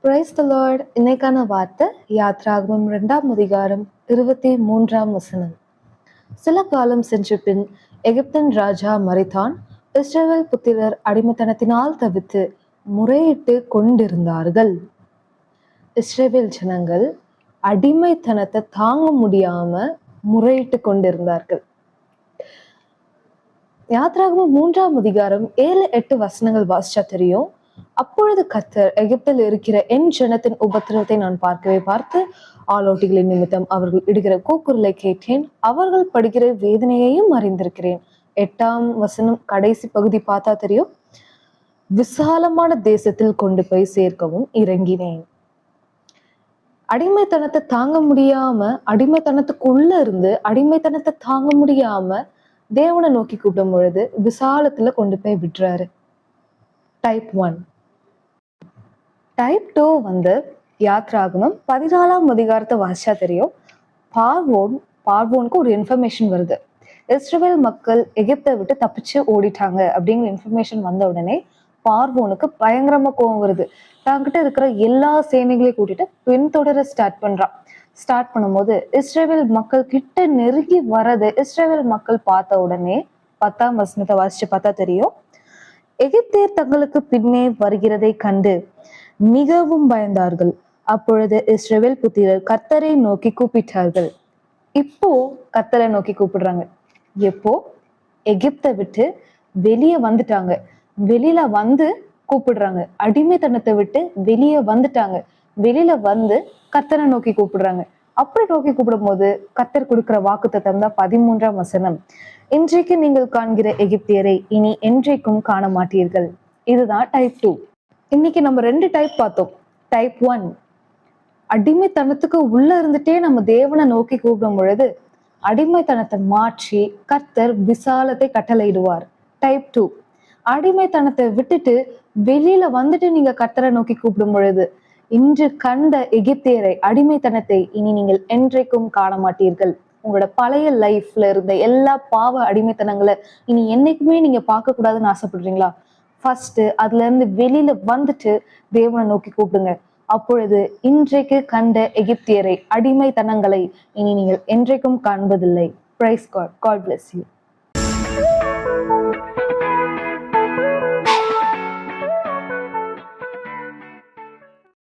Praise the Lord. இன்னைக்கான வார்த்தை யாத்ராகமம் 2ஆம் அதிகாரம் 23ஆம் வசனம். சில காலம் சென்ற பின் எகிப்தின் ராஜா மரித்தான். இஸ்ரவேல் புத்திரர் அடிமைத்தனத்தினால் தவித்து முறையிட்டு கொண்டிருந்தார்கள். இஸ்ரவேல் ஜனங்கள் அடிமைத்தனத்தை தாங்க முடியாம முறையிட்டு கொண்டிருந்தார்கள். யாத்ராகமம் 3ஆம் அதிகாரம் 7-8 வசனங்கள் வாசிச்சா தெரியும். அப்பொழுது கர்த்தர் எகிப்தில் இருக்கிற என் ஜனத்தின் உபத்திரவத்தை நான் பார்த்து ஆலோட்டிகளின் நிமித்தம் அவர்கள் இடுகிற கூக்குரலை கேட்டேன். அவர்கள் படுகிற வேதனையையும் அறிந்திருக்கிறேன். 8ஆம் வசனம் கடைசி பகுதி பார்த்தா தெரியும். விசாலமான தேசத்தில் கொண்டு போய் சேர்க்கவும் இறங்கினேன். அடிமைத்தனத்தை தாங்க முடியாம, அடிமைத்தனத்துக்குள்ள இருந்து அடிமைத்தனத்தை தாங்க முடியாம தேவனை நோக்கி கூப்பிடும் பொழுது விசாலத்துல கொண்டு போய் விடுறாரு. டைப் 1. டைப் 2 யாத்ராகமம் 14ஆம் அதிகாரத்தை வாசிச்சா தெரியும். பார்வோனுக்கு ஒரு இன்ஃபர்மேஷன் வருது. இஸ்ரவேல் மக்கள் எகிப்தை விட்டு தப்பிச்சு ஓடிட்டாங்க அப்படிங்கிற இன்ஃபர்மேஷன் வந்த உடனே பார்வோனுக்கு பயங்கரமா கோவம் வருது. தங்கிட்ட இருக்கிற எல்லா சேனைகளையும் கூட்டிட்டு பின்தொடர ஸ்டார்ட் பண்ணும்போது இஸ்ரவேல் மக்கள் கிட்ட நெருங்கி வரது இஸ்ரவேல் மக்கள் பார்த்த உடனே 10ஆம் வசனத்தை வாசிச்சு பார்த்தா தெரியும். எகிப்தியர் தங்களுக்கு பின்னே வருகிறதை கண்டு மிகவும் பயந்தார்கள். அப்பொழுது இஸ்ரவேல் புத்திரர் கர்த்தரை நோக்கி கூப்பிட்டார்கள். இப்போ கர்த்தரை நோக்கி கூப்பிடுறாங்க. எப்போ? எகிப்தை விட்டு வெளியே வந்துட்டாங்க. வெளியில வந்து கூப்பிடுறாங்க. அடிமைத்தனத்தை விட்டு வெளியே வந்துட்டாங்க. வெளியில வந்து கர்த்தரை நோக்கி கூப்பிடுறாங்க. அப்படி நோக்கி கூப்பிடும் போது கர்த்தர் கொடுக்கிற வாக்குத்தத்தம் தான் 13ஆம் வசனம். இன்றைக்கு நீங்கள் காண்கிற எகிப்தியரை இனி என்றைக்கும் காண மாட்டீர்கள். இதுதான் டைப் 2. இன்னைக்கு நம்ம 2 டைப் பார்த்தோம். டைப் 1, அடிமைத்தனத்துக்கு உள்ள இருந்துட்டே நம்ம தேவனை நோக்கி கூப்பிடும் பொழுது அடிமைத்தனத்தை மாற்றி கர்த்தர் விசாலத்தை கட்டளையிடுவார். டைப் 2, அடிமைத்தனத்தை விட்டுட்டு வெளியில வந்துட்டு நீங்க கர்த்தரை நோக்கி கூப்பிடும் பொழுது இன்று கண்ட எகிப்தியரை, அடிமைத்தனத்தை இனி நீங்கள் என்றைக்கும் காண மாட்டீர்கள். உங்களோட பழைய லைஃப்ல இருந்த எல்லா பாவ அடிமைத்தனங்களை இனி என்னைக்குமே நீங்க பார்க்க கூடாதுன்னு ஆசைப்படுறீங்களா? ஃபர்ஸ்ட் அதுல இருந்து வெளியில வந்துட்டு தேவனை நோக்கி கூப்பிடுங்க. அப்பொழுது இன்றைக்கு கண்ட எகிப்தியரை, அடிமைத்தனங்களை இனி நீங்கள் என்றைக்கும் காண்பதில்லை. Praise God. God bless you.